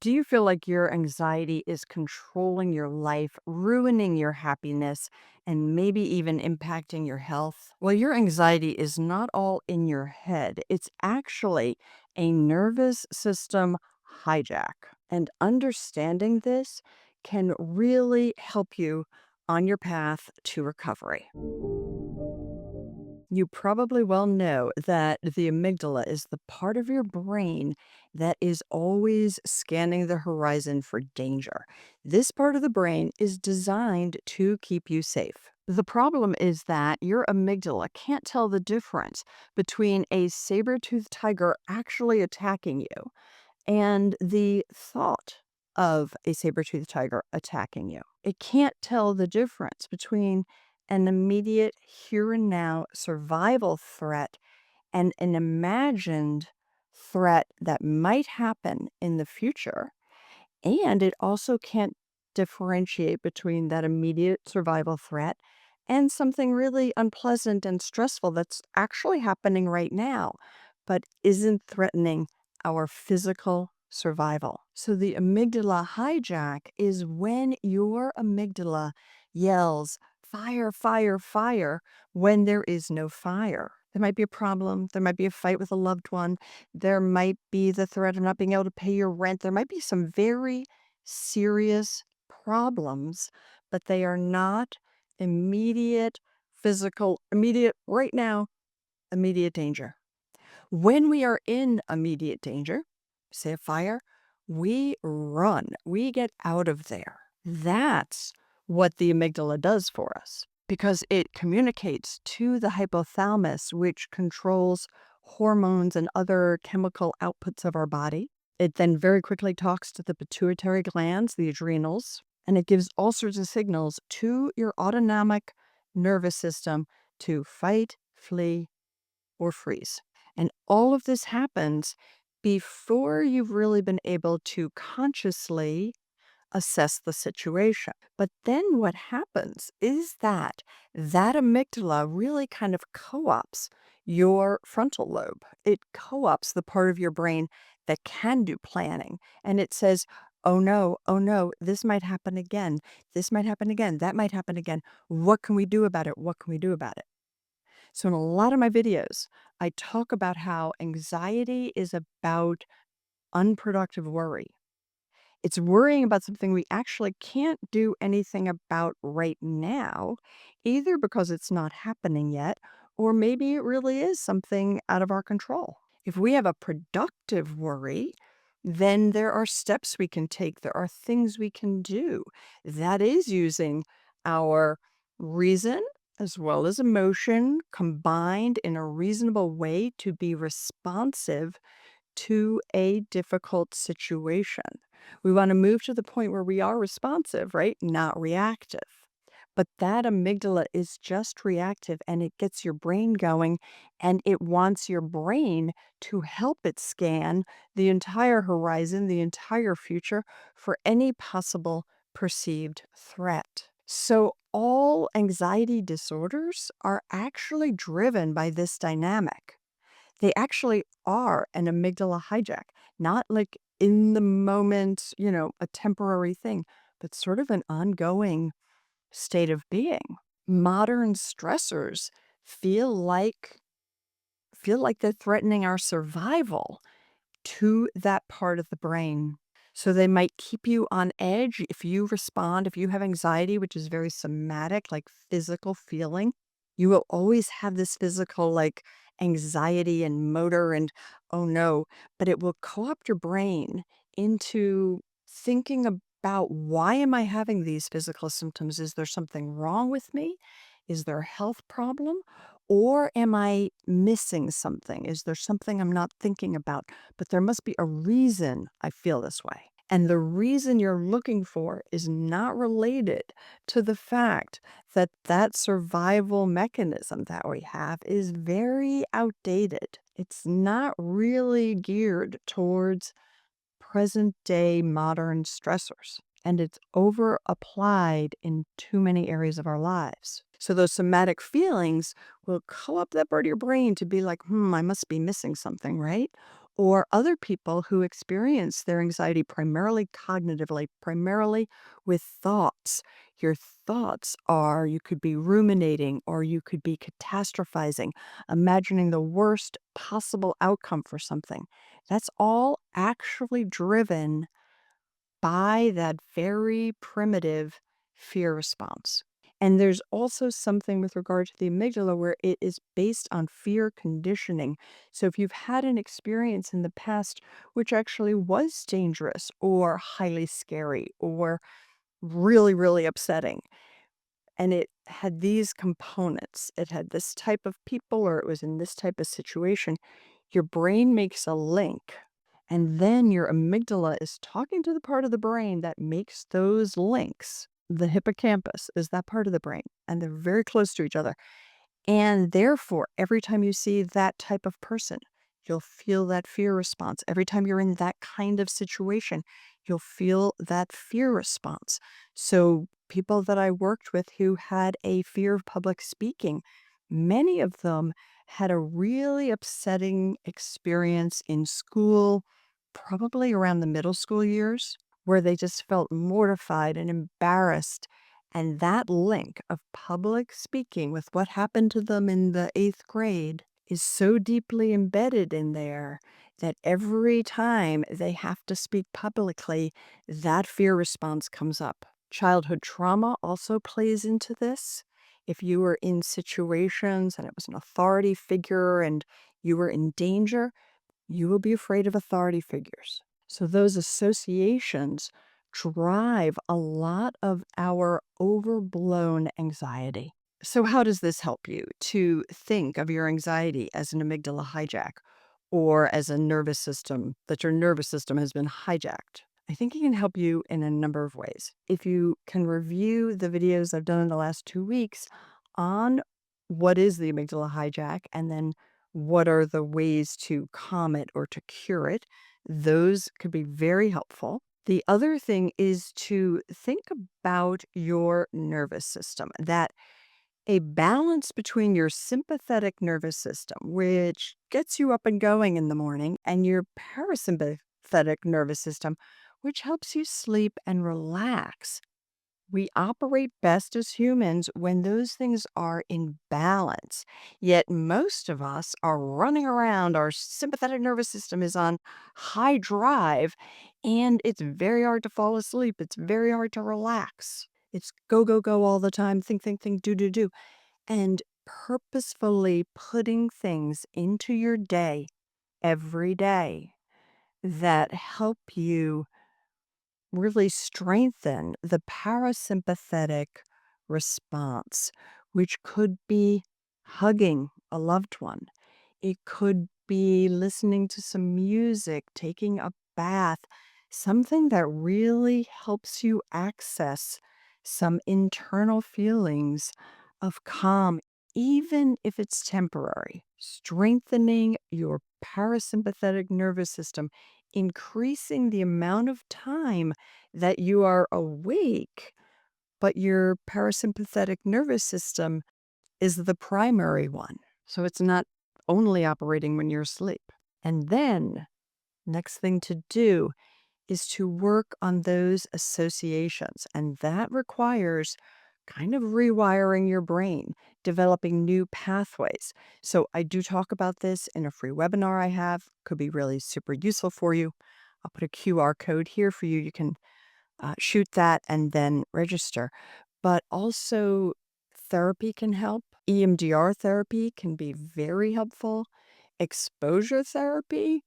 Do you feel like your anxiety is controlling your life, ruining your happiness, and maybe even impacting your health? Well, your anxiety is not all in your head. It's actually a nervous system hijack. And understanding this can really help you on your path to recovery. You probably well know that the amygdala is the part of your brain that is always scanning the horizon for danger. This part of the brain is designed to keep you safe. The problem is that your amygdala can't tell the difference between a saber-toothed tiger actually attacking you and the thought of a saber-toothed tiger attacking you. It can't tell the difference between an immediate here and now survival threat and an imagined threat that might happen in the future. And it also can't differentiate between that immediate survival threat and something really unpleasant and stressful that's actually happening right now, but isn't threatening our physical survival. So the amygdala hijack is when your amygdala yells, fire, fire, fire, when there is no fire. There might be a problem. There might be a fight with a loved one. There might be the threat of not being able to pay your rent. There might be some very serious problems, but they are not immediate physical, immediate, right now, immediate danger. When we are in immediate danger, say a fire, we run, we get out of there. That's what the amygdala does for us because it communicates to the hypothalamus, which controls hormones and other chemical outputs of our body. It then very quickly talks to the pituitary glands, the adrenals, and it gives all sorts of signals to your autonomic nervous system to fight, flee, or freeze. And all of this happens before you've really been able to consciously assess the situation. But then what happens is that that amygdala really kind of co-ops your frontal lobe. It co-ops the part of your brain that can do planning. And it says, oh no, this might happen again. This might happen again. That might happen again. What can we do about it? What can we do about it? So, in a lot of my videos, I talk about how anxiety is about unproductive worry. It's worrying about something we actually can't do anything about right now, either because it's not happening yet, or maybe it really is something out of our control. If we have a productive worry, then there are steps we can take. There are things we can do. That is using our reason as well as emotion combined in a reasonable way to be responsive to a difficult situation. We want to move to the point where we are responsive, right? Not reactive. But that amygdala is just reactive and it gets your brain going and it wants your brain to help it scan the entire horizon, the entire future for any possible perceived threat. So, all anxiety disorders are actually driven by this dynamic. They actually are an amygdala hijack, not like in the moment, a temporary thing, but sort of an ongoing state of being. Modern stressors feel like they're threatening our survival to that part of the brain. So they might keep you on edge if you respond, if you have anxiety, which is very somatic, like physical feeling, you will always have this physical, like anxiety and motor and oh no, but it will co-opt your brain into thinking about why am I having these physical symptoms? Is there something wrong with me? Is there a health problem? Or am I missing something? Is there something I'm not thinking about? But there must be a reason I feel this way. And the reason you're looking for is not related to the fact that that survival mechanism that we have is very outdated. It's not really geared towards present day modern stressors. And it's over applied in too many areas of our lives. So those somatic feelings will co up that part of your brain to be like, I must be missing something, right? or other people who experience their anxiety primarily cognitively, primarily with thoughts. Your thoughts are you could be ruminating or you could be catastrophizing, imagining the worst possible outcome for something. That's all actually driven by that very primitive fear response. And there's also something with regard to the amygdala where it is based on fear conditioning. So if you've had an experience in the past which actually was dangerous or highly scary or really, really upsetting, and it had these components, it had this type of people or it was in this type of situation, your brain makes a link. And then your amygdala is talking to the part of the brain that makes those links. The hippocampus is that part of the brain, and they're very close to each other. And therefore, every time you see that type of person, you'll feel that fear response. Every time you're in that kind of situation, you'll feel that fear response. So, people that I worked with who had a fear of public speaking, many of them had a really upsetting experience in school, probably around the middle school years, where they just felt mortified and embarrassed, and that link of public speaking with what happened to them in the 8th grade is so deeply embedded in there that every time they have to speak publicly, that fear response comes up. Childhood trauma also plays into this. If you were in situations and it was an authority figure and you were in danger, you will be afraid of authority figures. So those associations drive a lot of our overblown anxiety. So, how does this help you to think of your anxiety as an amygdala hijack or as a nervous system, that your nervous system has been hijacked? I think it can help you in a number of ways. If you can review the videos I've done in the last 2 weeks on what is the amygdala hijack and then what are the ways to calm it or to cure it, those could be very helpful. The other thing is to think about your nervous system, that a balance between your sympathetic nervous system, which gets you up and going in the morning, and your parasympathetic nervous system, which helps you sleep and relax. We operate best as humans when those things are in balance. Yet most of us are running around. Our sympathetic nervous system is on high drive, and it's very hard to fall asleep. It's very hard to relax. It's go, go, go all the time, think, think, think, do, do, do. And purposefully putting things into your day every day that help you really strengthen the parasympathetic response, which could be hugging a loved one. It could be listening to some music, taking a bath, something that really helps you access some internal feelings of calm, even if it's temporary. Strengthening your parasympathetic nervous system, increasing the amount of time that you are awake, but your parasympathetic nervous system is the primary one. So it's not only operating when you're asleep. And then, next thing to do is to work on those associations. And that requires kind of rewiring your brain, developing new pathways. So I do talk about this in a free webinar I have, could be really super useful for you. I'll put a QR code here for you. You can shoot that and then register. But also, therapy can help. EMDR therapy can be very helpful. Exposure therapy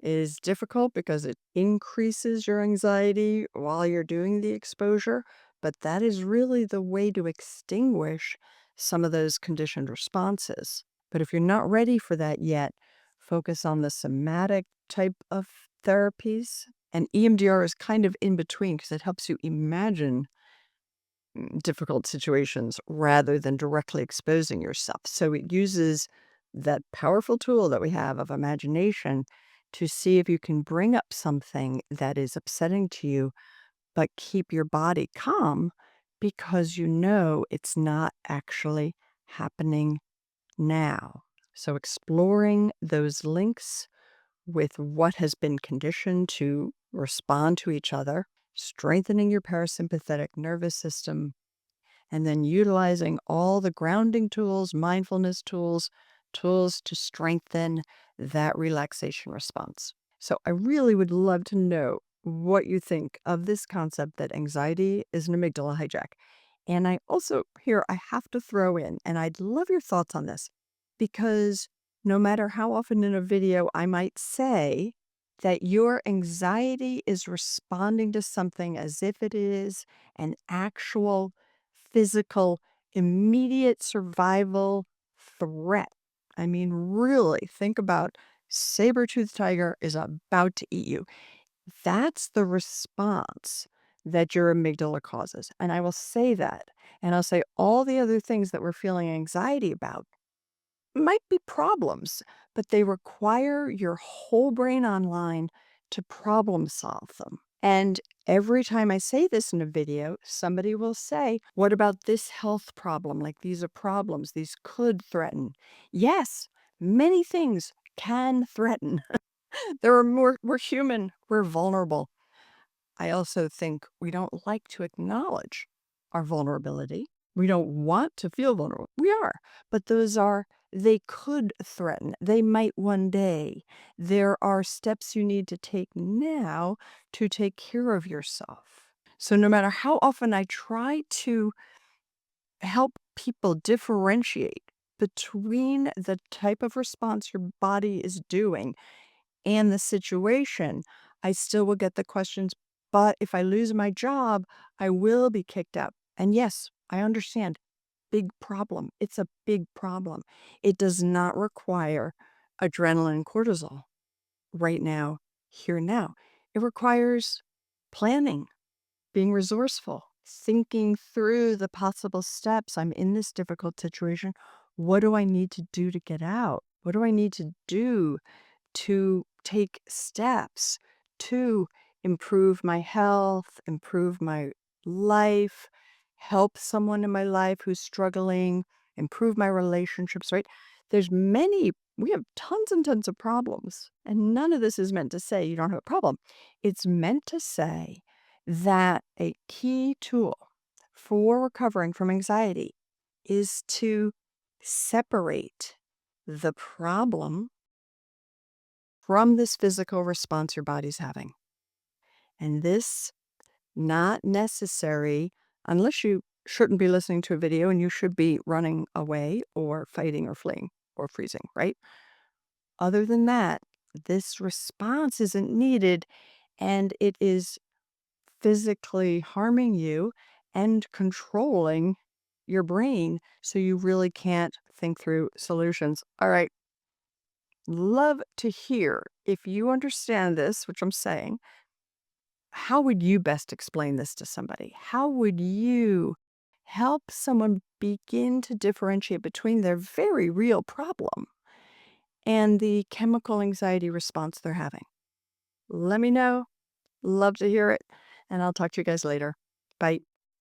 is difficult because it increases your anxiety while you're doing the exposure, but that is really the way to extinguish some of those conditioned responses. But if you're not ready for that yet, focus on the somatic type of therapies. And EMDR is kind of in between because it helps you imagine difficult situations rather than directly exposing yourself. So it uses that powerful tool that we have of imagination to see if you can bring up something that is upsetting to you, but keep your body calm because you know it's not actually happening now. So exploring those links with what has been conditioned to respond to each other, strengthening your parasympathetic nervous system, and then utilizing all the grounding tools, mindfulness tools, tools to strengthen that relaxation response. So I really would love to know what you think of this concept that anxiety is an amygdala hijack. And I also, here, I have to throw in, and I'd love your thoughts on this, because no matter how often in a video I might say that your anxiety is responding to something as if it is an actual physical, immediate survival threat. I mean, really, think about saber-toothed tiger is about to eat you. That's the response that your amygdala causes. And I will say that. And I'll say all the other things that we're feeling anxiety about might be problems, but they require your whole brain online to problem solve them. And every time I say this in a video, somebody will say, what about this health problem? Like these are problems, these could threaten. Yes, many things can threaten. We're human, we're vulnerable. I also think we don't like to acknowledge our vulnerability. We don't want to feel vulnerable. We are, but they could threaten. They might one day. There are steps you need to take now to take care of yourself. So, no matter how often I try to help people differentiate between the type of response your body is doing and the situation, I still will get the questions, but if I lose my job, I will be kicked out. And yes, I understand. Big problem. It's a big problem. It does not require adrenaline and cortisol right now, here now. It requires planning, being resourceful, thinking through the possible steps. I'm in this difficult situation. What do I need to do to get out? What do I need to do to take steps to improve my health, improve my life, help someone in my life who's struggling, improve my relationships, right? We have tons and tons of problems. And none of this is meant to say you don't have a problem. It's meant to say that a key tool for recovering from anxiety is to separate the problem from this physical response your body's having. And this not necessary unless you shouldn't be listening to a video and you should be running away or fighting or fleeing or freezing, right? Other than that, this response isn't needed and it is physically harming you and controlling your brain so you really can't think through solutions. All right. Love to hear if you understand this, which I'm saying. How would you best explain this to somebody? How would you help someone begin to differentiate between their very real problem and the chemical anxiety response they're having? Let me know. Love to hear it. And I'll talk to you guys later. Bye.